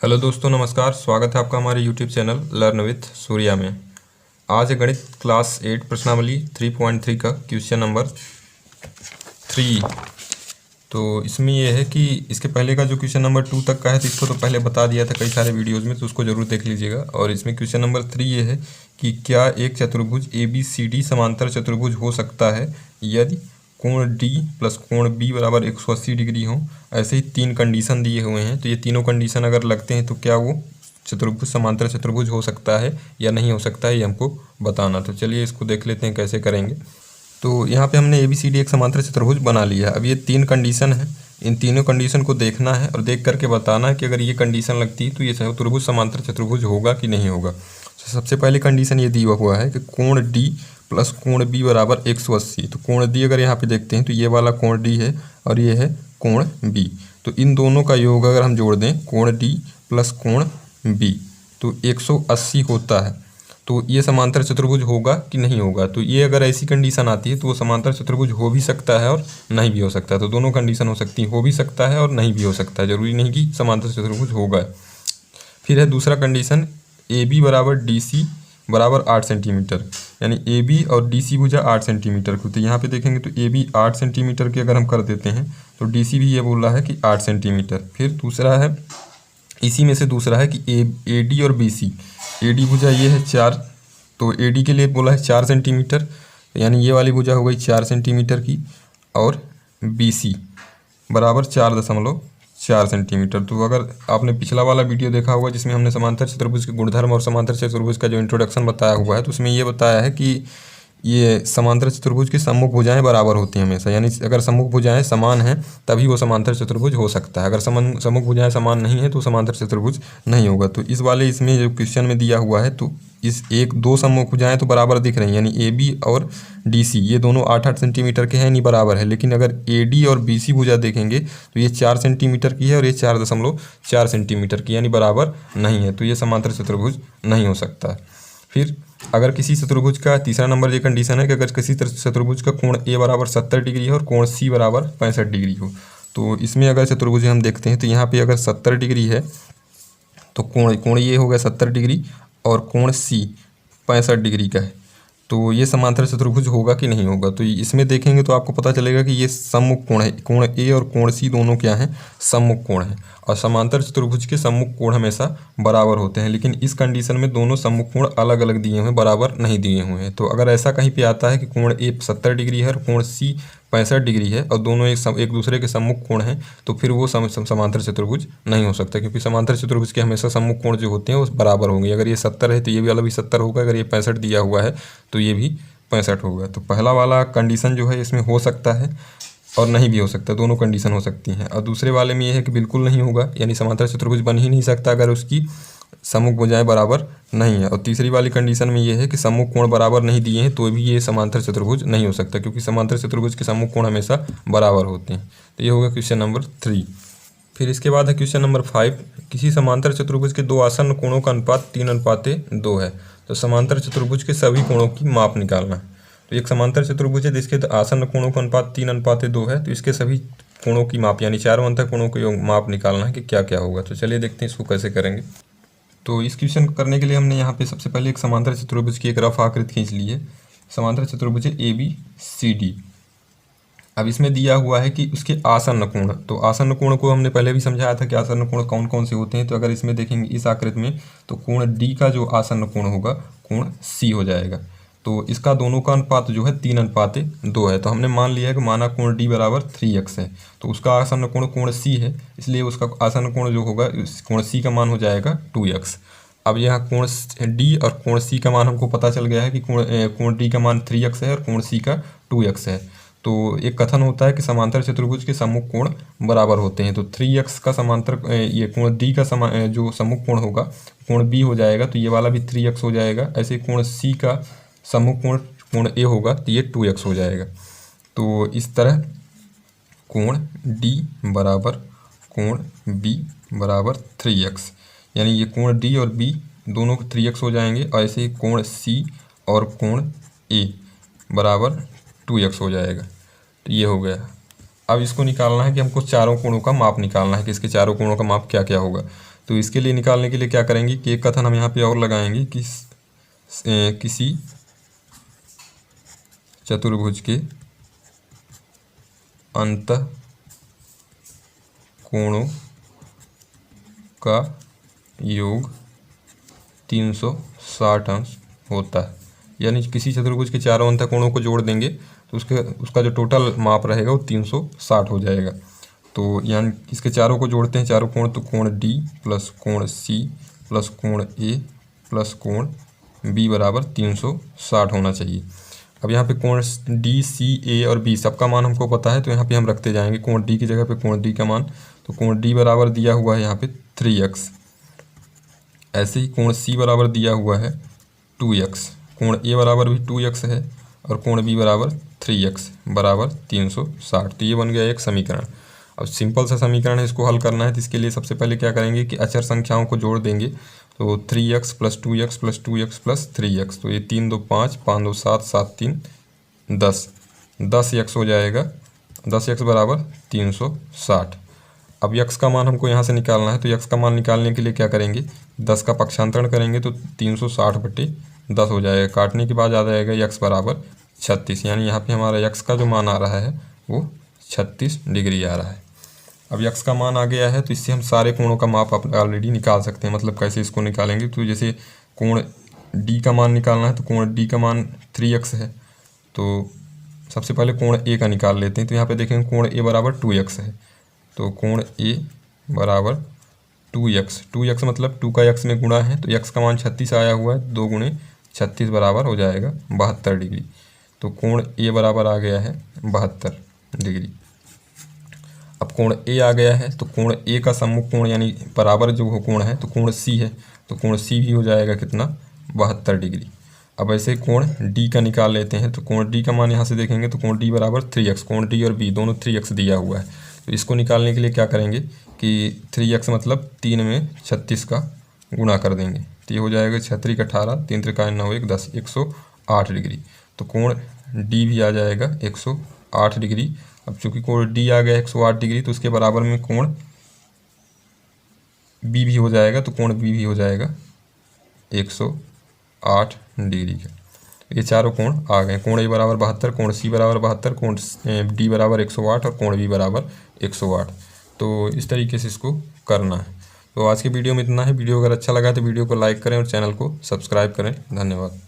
Hello दोस्तों, नमस्कार। स्वागत है आपका हमारे YouTube channel learn with Surya में। आज है गणित क्लास 8 प्रश्नावली 3.3 का क्वेश्चन नंबर 3। तो इसमें यह है कि इसके पहले का जो क्वेश्चन नंबर 2 तक का है तो इसको तो पहले बता दिया था कई सारे वीडियोज़ में, तो उसको ज़रूर देख लीजिएगा। और इसमें क्वेश्चन नंबर 3 ये है कि क्या एक चतुर्भुज ABCD समांतर चतुर्भुज हो सकता है यदि कोण D प्लस कोण B बराबर 180 डिग्री हो। ऐसे ही 3 कंडीशन दिए हुए हैं, तो ये तीनों कंडीशन अगर लगते हैं तो क्या वो चतुर्भुज समांतर चतुर्भुज हो सकता है या नहीं हो सकता है, ये हमको बताना। तो चलिए इसको देख लेते हैं कैसे करेंगे। तो यहाँ पे हमने ABCD एक समांतर चतुर्भुज बना लिया है। अब ये 3 कंडीशन है, इन तीनों कंडीशन को देखना है और देख करके बताना है कि अगर ये कंडीशन लगती है तो ये चतुर्भुज समांतर चतुर्भुज होगा कि नहीं होगा। तो सबसे पहली कंडीशन ये दिया हुआ है कि कोण D प्लस कोण B बराबर 180। तो कोण D अगर यहाँ पे देखते हैं तो ये वाला कोण D है और ये है कोण B। तो इन दोनों का योग अगर हम जोड़ दें कोण D प्लस कोण B तो 180 होता है। तो ये समांतर चतुर्भुज होगा कि नहीं होगा। तो ये अगर ऐसी कंडीशन आती है तो वो समांतर चतुर्भुज हो भी सकता है और नहीं भी हो सकता है। तो दोनों कंडीशन हो सकती है, हो भी सकता है और नहीं भी हो सकता है, जरूरी नहीं कि समांतर चतुर्भुज होगा। फिर है दूसरा कंडीशन AB बराबर DC बराबर 8 सेंटीमीटर, यानी AB और DC भुजा 8 सेंटीमीटर को। तो यहाँ पे देखेंगे तो AB 8 सेंटीमीटर की अगर हम कर देते हैं तो DC भी ये बोल रहा है कि 8 सेंटीमीटर। फिर दूसरा है, इसी में से दूसरा है कि AD और BC, AD भुजा ये है 4, तो AD के लिए बोला है 4 सेंटीमीटर, यानी ये वाली भुजा हो गई 4 सेंटीमीटर की, और BC बराबर 4.4 सेंटीमीटर। तो अगर आपने पिछला वाला वीडियो देखा होगा जिसमें हमने समांतर चतुर्भुज के गुणधर्म और समांतर चतुर्भुज का जो इंट्रोडक्शन बताया हुआ है, तो उसमें ये बताया है कि ये समांतर चतुर्भुज की सम्मुख भुजाएं बराबर होती हैं हमेशा, यानी अगर सम्मुख भुजाएं समान हैं तभी वो समांतर चतुर्भुज हो सकता है। अगर सम्मुख भुजाएं समान नहीं है तो समांतर चतुर्भुज नहीं होगा। तो इस वाले इसमें जो क्वेश्चन में दिया हुआ है तो इस दो सम्मुख भुजाएं तो बराबर दिख रही हैं, यानी AB और DC ये दोनों 8-8 सेंटीमीटर के हैं, नहीं बराबर है। लेकिन अगर AD और BC भुजा देखेंगे तो ये 4 सेंटीमीटर की है और ये 4.4 सेंटीमीटर की, यानी बराबर नहीं है। तो ये समांतर चतुर्भुज नहीं हो सकता। फिर अगर किसी चतुर्भुज का तीसरा नंबर ये कंडीशन है कि अगर किसी चतुर्भुज का कोण A बराबर 70 डिग्री है और कोण C बराबर 65 डिग्री हो। तो इसमें अगर चतुर्भुज हम देखते हैं तो यहाँ पे अगर 70 डिग्री है तो कोण ये हो गया 70 डिग्री और कोण C 65 डिग्री का है। तो ये समांतर चतुर्भुज होगा कि नहीं होगा। तो इसमें देखेंगे तो आपको पता चलेगा कि ये सम्मुख कोण है, कोण A और कोण C दोनों क्या हैं, सम्मुख कोण हैं। और समांतर चतुर्भुज के सम्मुख कोण हमेशा बराबर होते हैं, लेकिन इस कंडीशन में दोनों सम्मुख कोण अलग अलग दिए हुए हैं, बराबर नहीं दिए हुए हैं। तो अगर ऐसा कहीं पे आता है कि कोण A 70 डिग्री है और कोण C 65 डिग्री है और दोनों एक दूसरे के सम्मुख कोण हैं, तो फिर वो समांतर चतुर्भुज नहीं हो सकता, क्योंकि समांतर चतुर्भुज के हमेशा सम्मुख कोण जो होते हैं वो बराबर होंगे। अगर ये 70 है तो ये वाला भी 70 होगा, अगर ये 65 दिया हुआ है तो ये भी 65 होगा। तो पहला वाला कंडीशन जो है इसमें हो सकता है और नहीं भी हो सकता, दोनों कंडीशन हो सकती हैं। और दूसरे वाले में ये है कि बिल्कुल नहीं होगा, यानी समांतर चतुर्भुज बन ही नहीं सकता अगर उसकी सम्मुख भुजाएं बराबर नहीं है। और तीसरी वाली कंडीशन में ये है कि सम्मुख कोण बराबर नहीं दिए हैं तो भी ये समांतर चतुर्भुज नहीं हो सकता, क्योंकि समांतर चतुर्भुज के सम्मुख कोण हमेशा बराबर होते हैं। तो ये होगा क्वेश्चन नंबर 3। फिर इसके बाद है क्वेश्चन नंबर 5। किसी समांतर चतुर्भुज के दो आसन्न कोणों का अनुपात 3:2 है। तो समांतर चतुर्भुज के सभी कोणों की माप निकालना है। तो एक समांतर चतुर्भुज है जिसके आसन्न कोणों का अनुपात 3:2 है, तो इसके सभी कोणों की माप यानी चारों अंतः कोणों की माप निकालना है कि क्या क्या होगा। तो चलिए देखते हैं इसको कैसे करेंगे। तो इस क्वेश्चन को करने के लिए हमने यहाँ पे सबसे पहले एक समांतर चतुर्भुज की एक रफ आकृति खींच ली है। समांतर चतुर्भुज है ABCD। अब इसमें दिया हुआ है कि उसके आसन्न कोण, तो आसन्न कोण को हमने पहले भी समझाया था कि आसन्न कोण कौन कौन से होते हैं। तो अगर इसमें देखेंगे इस आकृति में तो कोण D का जो आसन्न कोण होगा कोण C हो जाएगा। तो इसका दोनों का अनुपात जो है 3:2 है। तो हमने मान लिया है कि माना कोण D बराबर 3x है, तो उसका आसन्न कोण कोण C है, इसलिए उसका आसन्न कोण जो होगा कोण C का मान हो जाएगा 2x। अब यहाँ कोण D और कोण C का मान हमको पता चल गया है कि कोण D का मान 3x है और कोण C का 2x है। तो एक कथन होता है कि समांतर चतुर्भुज के सम्मुख कोण बराबर होते हैं। तो 3x का समांतर ये कोण D का जो सम्मुख कोण होगा कोण B हो जाएगा, तो ये वाला भी 3x हो जाएगा। ऐसे कोण C का सम्मुख कोण A होगा तो ये 2x हो जाएगा। तो इस तरह कोण D बराबर कोण B बराबर 3x, यानी ये कोण D और B दोनों 3x हो जाएंगे। और ऐसे ही कोण C और कोण A बराबर 2x हो जाएगा। तो ये हो गया। अब इसको निकालना है कि हमको चारों कोणों का माप निकालना है कि इसके चारों कोणों का माप क्या क्या होगा। तो इसके लिए निकालने के लिए क्या करेंगे कि एक कथन हम यहाँ पे और लगाएंगे कि किसी चतुर्भुज के अंतः कोणों का योग 360 अंश होता है। यानी किसी चतुर्भुज के चारों अंतः कोणों को जोड़ देंगे तो उसका जो टोटल माप रहेगा वो 360 हो जाएगा। तो यानी इसके चारों को जोड़ते हैं, चारों कोण, तो कोण डी प्लस कोण सी प्लस कोण ए प्लस कोण बी बराबर 360 होना चाहिए। अब यहाँ पे कोण डी सी ए और बी सबका मान हमको पता है, तो यहाँ पे हम रखते जाएंगे कोण डी की जगह पे कोण डी का मान। तो कोण डी बराबर दिया हुआ है यहाँ पे 3x। ऐसे ही कोण सी बराबर दिया हुआ है 2x, कोण ए बराबर भी 2x है और कोण बी बराबर 3x बराबर 360। तो ये बन गया एक समीकरण। अब सिंपल सा समीकरण है, इसको हल करना है तो इसके लिए सबसे पहले क्या करेंगे कि अचर संख्याओं को जोड़ देंगे। तो 3x plus 2x plus 2x plus 3x, तो ये 3 2 5, 5 2 7, 7 3 10, 10x हो जाएगा। 10x बराबर 360। अब x का मान हमको यहाँ से निकालना है, तो x का मान निकालने के लिए क्या करेंगे, 10 का पक्षांतरण करेंगे तो 360/10 हो जाएगा। काटने के बाद आ जाएगा x बराबर 36। यानी यहाँ पे हमारा x का जो मान आ रहा है वो 36 डिग्री आ रहा है। अब x का मान आ गया है तो इससे हम सारे कोणों का माप ऑलरेडी निकाल सकते हैं। मतलब कैसे इसको निकालेंगे, तो जैसे कोण d का मान निकालना है तो कोण d का मान 3x है, तो सबसे पहले कोण a का निकाल लेते हैं। तो यहाँ पे देखेंगे कोण a बराबर 2x है, तो कोण a बराबर 2x मतलब 2 का x में गुणा है, तो x का मान 36 आया हुआ है, 2 गुणे 36 बराबर हो जाएगा 72 डिग्री। तो कोण a बराबर आ गया है 72 डिग्री। अब कोण a आ गया है तो कोण a का सम्मुख कोण यानी बराबर जो कोण है तो कोण c है, तो कोण c भी हो जाएगा कितना, 72 डिग्री। अब ऐसे कोण d का निकाल लेते हैं, तो कोण d का मान यहाँ से देखेंगे तो कोण d बराबर 3x, कोण d और b दोनों 3x दिया हुआ है। तो इसको निकालने के लिए क्या करेंगे कि 3x मतलब 3 में 36 का गुणा कर देंगे, तो ये हो जाएगा 36 का 18, 3 त्रिका 9 1 10, 108 डिग्री। तो कोण d भी आ जाएगा 108 डिग्री। अब चूंकि कोण d आ गया 108 डिग्री तो उसके बराबर में कोण b भी हो जाएगा, तो कोण b भी हो जाएगा 108 डिग्री का। ये चारों कोण आ गए। कोण a बराबर 72, कोण c बराबर 72, कोण d बराबर 108 और कोण b बराबर 108। तो इस तरीके से इसको करना है। तो आज के वीडियो में इतना है। वीडियो अगर अच्छा लगा तो वीडियो को लाइक करें और चैनल को सब्सक्राइब करें। धन्यवाद।